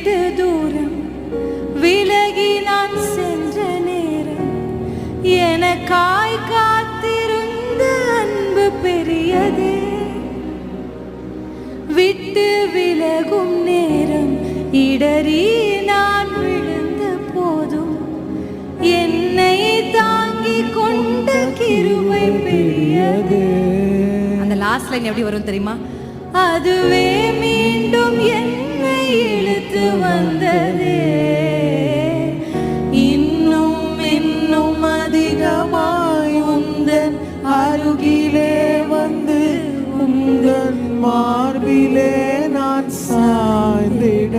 விட்டு தூரம் விலகி நான் சென்ற நேரம் எனக்காய் காத்திருந்த அன்பு பெரியதே. விட்டு விலகும் நேரம் இடறி நான் விழுந்த போதும் என்னை தாங்கி கொண்ட கிருபை பெரியது. அந்த லாஸ்ட் லைன் எப்படி வரும் தெரியுமா? அதுவே மீண்டும் என்னை இழுத்து வந்ததே. இன்னும் இன்னும் அதிகமாய் உந்தன் அருகிலே வந்து உந்தன் மார்பிலே நான் சாய்ந்திட